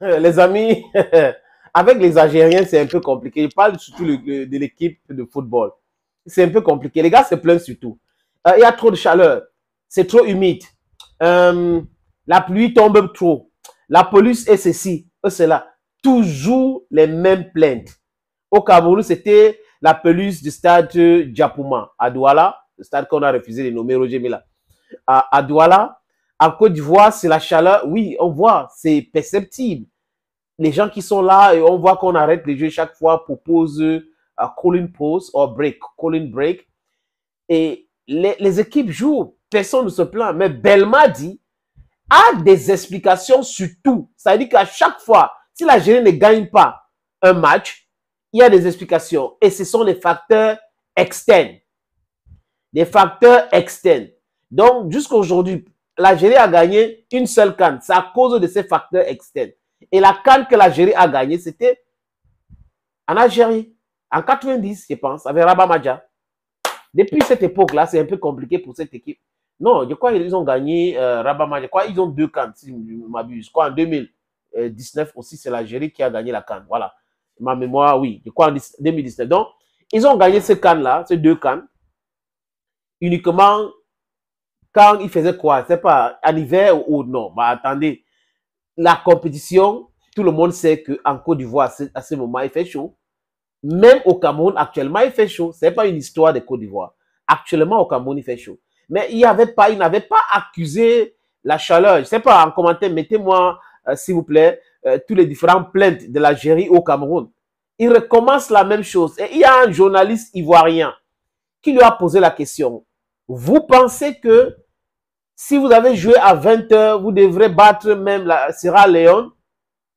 Les amis, avec les Algériens, c'est un peu compliqué. Je parle surtout de l'équipe de football. C'est un peu compliqué. Les gars se plaignent surtout. Il y a trop de chaleur. C'est trop humide. La pluie tombe trop. La police est ceci, cela. Toujours les mêmes plaintes. Au Cameroun, c'était la pelouse du stade Diapouma à Douala, le stade qu'on a refusé de nommer Roger Mila. À Douala, en Côte d'Ivoire, c'est la chaleur. Oui, on voit, c'est perceptible. Les gens qui sont là, et on voit qu'on arrête les jeux chaque fois pour pause, cooling pause ou break, cooling break. Et les équipes jouent, personne ne se plaint. Mais Belmadi a des explications sur tout. Ça veut dire qu'à chaque fois, si l'Algérie ne gagne pas un match, il y a des explications. Et ce sont des facteurs externes. Des facteurs externes. Donc, jusqu'à aujourd'hui, l'Algérie a gagné une seule CAN. C'est à cause de ces facteurs externes. Et la CAN que l'Algérie a gagnée, c'était en Algérie, en 90, je pense, avec Rabah Madja. Depuis cette époque-là, c'est un peu compliqué pour cette équipe. Non, je crois qu'ils ont gagné Rabah Madja. Je crois qu'ils ont 2 CAN, si je ne m'abuse. Je crois en 2019 aussi, c'est l'Algérie qui a gagné la CAN. Voilà. Ma mémoire, oui. Je crois en 2019. Donc, ils ont gagné ce CAN-là, ces 2 CAN, uniquement quand ils faisaient quoi? C'est pas en hiver ou non. Mais attendez, la compétition, tout le monde sait qu'en Côte d'Ivoire, à ce moment, il fait chaud. Même au Cameroun, actuellement, il fait chaud. Ce n'est pas une histoire de Côte d'Ivoire. Actuellement, au Cameroun, il fait chaud. Mais il n'avait pas accusé la chaleur. Je ne sais pas, en commentaire, mettez-moi, s'il vous plaît, tous les différentes plaintes de l'Algérie au Cameroun. Il recommence la même chose. Et il y a un journaliste ivoirien qui lui a posé la question. Vous pensez que si vous avez joué à 20 h, vous devrez battre même la Sierra Leone?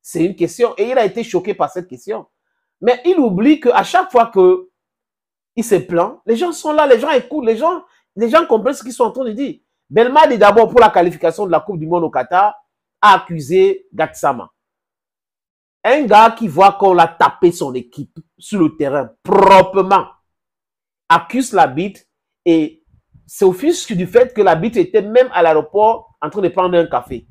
C'est une question. Et il a été choqué par cette question. Mais il oublie qu'à chaque fois qu'il se plaint, les gens sont là, les gens écoutent, les gens comprennent ce qu'ils sont en train de dire. Belmadi, d'abord, pour la qualification de la Coupe du Monde au Qatar, a accusé Gatsama. Un gars qui voit qu'on l'a tapé son équipe sur le terrain proprement, accuse l'arbitre et s'offusque du fait que l'arbitre était même à l'aéroport en train de prendre un café.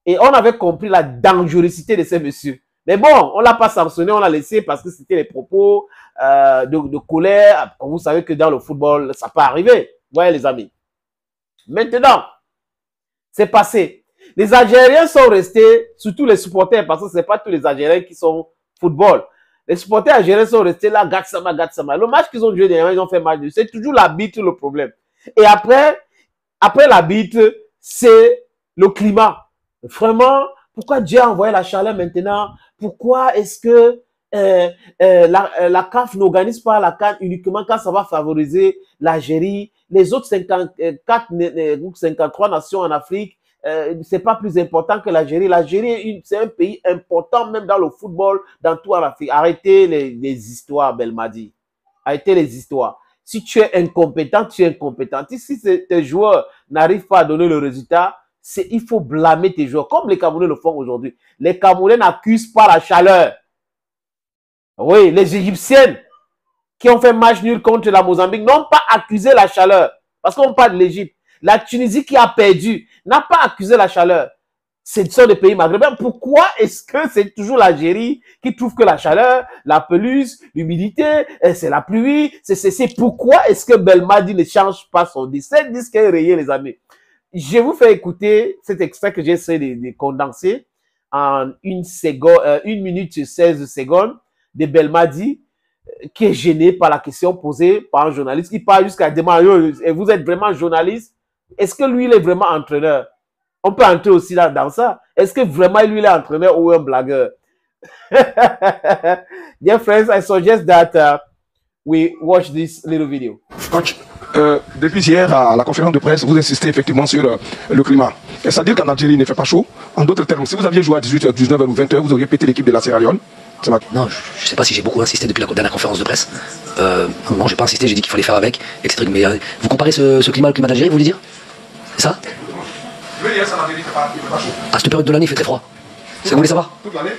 Et on avait compris la dangerosité de ces messieurs. Mais bon, on ne l'a pas sanctionné, on l'a laissé parce que c'était les propos de colère. Vous savez que dans le football, ça peut arriver. Vous voyez les amis. Maintenant, c'est passé. Les Algériens sont restés, surtout les supporters, parce que ce n'est pas tous les Algériens qui sont football. Les supporters algériens sont restés là, Gatsama, Gatsama. Le match qu'ils ont joué dernièrement, ils ont fait match. C'est toujours l'arbitre le problème. Et après l'arbitre, c'est le climat. Vraiment, pourquoi Dieu a envoyé la chaleur maintenant? Pourquoi est-ce que la CAF n'organise pas la CAN uniquement quand ça va favoriser l'Algérie? Les autres 53 nations en Afrique, c'est pas plus important que l'Algérie. L'Algérie, c'est un pays important même dans le football, dans tout en Afrique. Arrêtez les histoires, Belmadi. Arrêtez les histoires. Si tu es incompétent, tu es incompétent. Si tes joueurs n'arrivent pas à donner le résultat, il faut blâmer tes joueurs, comme les Camerounais le font aujourd'hui. Les Camerounais n'accusent pas la chaleur. Oui, les Égyptiennes qui ont fait match nul contre la Mozambique n'ont pas accusé la chaleur. Parce qu'on parle de l'Égypte. La Tunisie qui a perdu n'a pas accusé la chaleur. Ce sont des pays maghrébins. Pourquoi est-ce que c'est toujours l'Algérie qui trouve que la chaleur, la pelouse, l'humidité, c'est la pluie? C'est pourquoi est-ce que Belmadi ne change pas son disque? C'est disque est rayé, les amis. Je vous fais écouter cet extrait que j'ai essayé de condenser en 1 minute 16 secondes de Belmadi, qui est gêné par la question posée par un journaliste qui parle jusqu'à demander, vous êtes vraiment journaliste? Est-ce que lui, il est vraiment entraîneur? On peut entrer aussi là, dans ça. Est-ce que vraiment lui, il est entraîneur ou un blagueur? Dear friends, I suggest that we watch this little video. Coach, depuis hier à la conférence de presse, vous insistez effectivement sur le climat. C'est-à-dire qu'en Algérie, il ne fait pas chaud. En d'autres termes, si vous aviez joué à 18h, 19h ou 20h, vous auriez pété l'équipe de la Sierra Leone. Non, je ne sais pas si j'ai beaucoup insisté depuis la dernière conférence de presse. Non, j'ai pas insisté, j'ai dit qu'il fallait faire avec, etc. Mais vous comparez ce climat au climat d'Algérie, vous voulez dire? C'est ça? À cette période de l'année, il fait très froid. Vous voulez savoir? Toute l'année?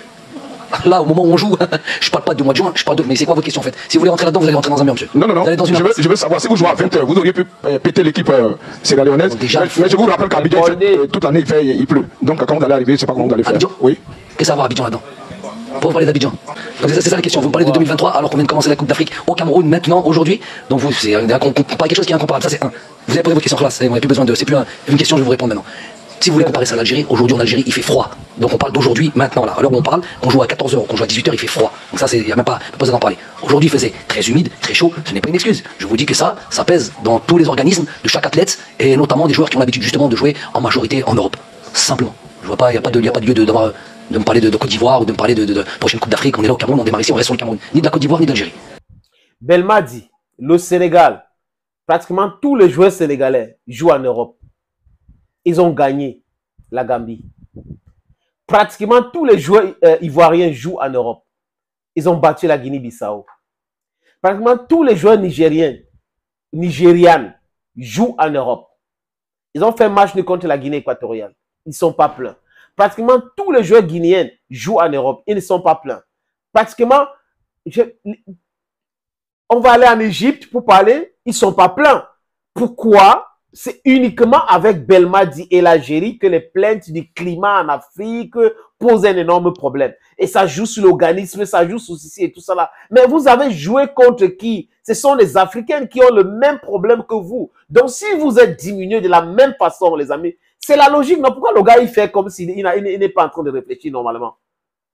Là, au moment où on joue, je parle pas du mois de juin, je parle de... Mais c'est quoi votre question en fait? Si vous voulez rentrer là-dedans, vous allez rentrer dans un mur, monsieur. Non. Je veux savoir, si vous jouez à 20h, vous auriez pu péter l'équipe sierra-léonaise. Mais je vous rappelle qu'à Abidjan, toute l'année, il pleut. Donc quand vous allez arriver, je ne sais pas comment vous allez faire. Oui. Qu'est-ce que ça va à Abidjan là-dedans? Pour vous parler d'Abidjan. C'est ça la question. Vous me parlez de 2023 alors qu'on vient de commencer la Coupe d'Afrique au Cameroun maintenant, aujourd'hui. Donc vous, c'est pas quelque chose qui est incomparable. Ça c'est un. Vous avez posé votre question en classe, on n'a plus besoin de. C'est plus une question, je vais vous répondre maintenant. Si vous voulez comparer ça à l'Algérie, aujourd'hui en Algérie il fait froid. Donc on parle d'aujourd'hui, maintenant là. À l'heure où on parle, qu'on joue à 14h, qu'on joue à 18h, il fait froid. Donc ça, il n'y a même pas besoin d'en parler. Aujourd'hui il faisait très humide, très chaud, ce n'est pas une excuse. Je vous dis que ça pèse dans tous les organismes de chaque athlète et notamment des joueurs qui ont l'habitude justement de jouer en majorité en Europe. Simplement. Je vois pas, il n'y a pas de lieu de me parler de Côte d'Ivoire ou de me parler de prochaine Coupe d'Afrique. On est là au Cameroun, on démarre ici, on reste sur le Cameroun. Ni de la Côte d'Ivoire, ni de l'Algérie. Belmadi, le Sénégal, pratiquement tous les joueurs sénégalais jouent en Europe. Ils ont gagné la Gambie. Pratiquement tous les joueurs ivoiriens jouent en Europe. Ils ont battu la Guinée-Bissau. Pratiquement tous les joueurs nigérianes jouent en Europe. Ils ont fait un match contre la Guinée équatoriale. Ils ne sont pas pleins. Pratiquement tous les joueurs guinéens jouent en Europe. Ils ne sont pas pleins. Pratiquement, on va aller en Égypte pour parler. Ils ne sont pas pleins. Pourquoi? C'est uniquement avec Belmadi et l'Algérie que les plaintes du climat en Afrique posent un énorme problème. Et ça joue sur l'organisme, ça joue sur ceci et tout ça là. Mais vous avez joué contre qui? Ce sont les Africains qui ont le même problème que vous. Donc si vous êtes diminué de la même façon, les amis, c'est la logique. Non, pourquoi le gars il fait comme s'il n'est pas en train de réfléchir normalement?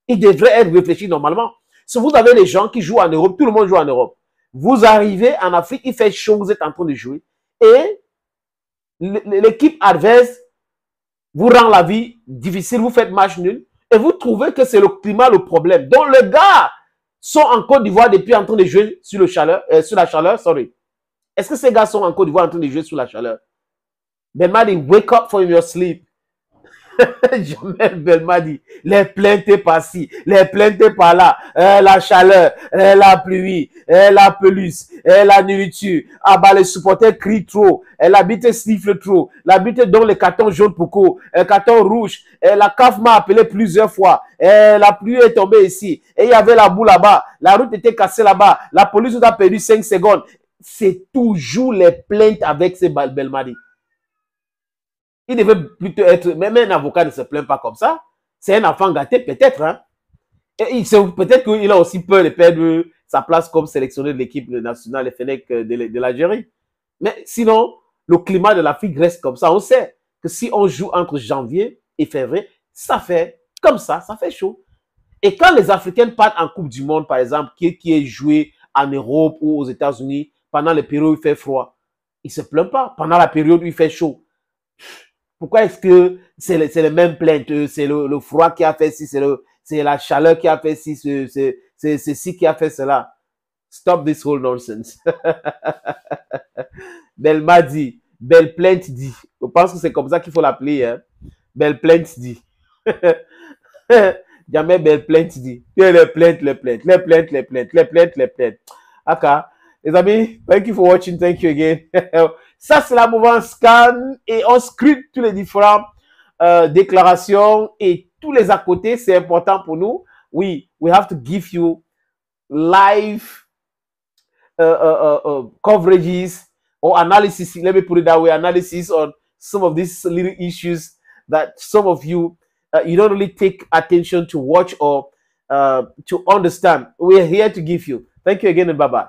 Il devrait être réfléchi normalement. Si vous avez les gens qui jouent en Europe, tout le monde joue en Europe. Vous arrivez en Afrique, il fait chaud, vous êtes en train de jouer. Et l'équipe adverse vous rend la vie difficile, vous faites match nul et vous trouvez que c'est le climat le problème. Donc les gars sont en Côte d'Ivoire depuis en train de jouer sur la chaleur. Est-ce que ces gars sont en Côte d'Ivoire en train de jouer sur la chaleur? Belmadi, wake up from your sleep. Jamel Belmadi, les plaintes par-ci, les plaintes par-là, la chaleur, la pluie, la pelouse, la nourriture. Ah bah les supporters crient trop, l'habite siffle trop, l'habite donne les cartons jaunes pour quoi, carton rouge, la CAF m'a appelé plusieurs fois, la pluie est tombée ici, et il y avait la boue là-bas, la route était cassée là-bas, la police nous a perdu 5 secondes. C'est toujours les plaintes avec ces Belmadi. Il devait plutôt être, même un avocat ne se plaint pas comme ça. C'est un enfant gâté, peut-être. Hein? Et peut-être qu'il a aussi peur de perdre sa place comme sélectionneur de l'équipe nationale FNEC de l'Algérie. Mais sinon, le climat de l'Afrique reste comme ça. On sait que si on joue entre janvier et février, ça fait comme ça fait chaud. Et quand les Africains partent en Coupe du Monde, par exemple, qui est joué en Europe ou aux États-Unis, pendant les périodes où il fait froid, ils ne se plaignent pas. Pendant la période où il fait chaud, pourquoi est-ce que c'est les mêmes plaintes? C'est le froid qui a fait ci, c'est la chaleur qui a fait ci, c'est ci qui a fait cela. Stop this whole nonsense. Belmadi, belle plainte dit. Je pense que c'est comme ça qu'il faut l'appeler. Hein? Belle plainte dit. Jamais belle plainte dit. Les plaintes. Okay. Les amis, thank you for watching. Thank you again. Ça, c'est la mouvance scan et on scrute tous les différentes déclarations et tous les à côté. C'est important pour nous. We have to give you live coverages or analysis. Let me put it that way. Analysis on some of these little issues that some of you, you don't really take attention to watch or to understand. We are here to give you. Thank you again and bye-bye.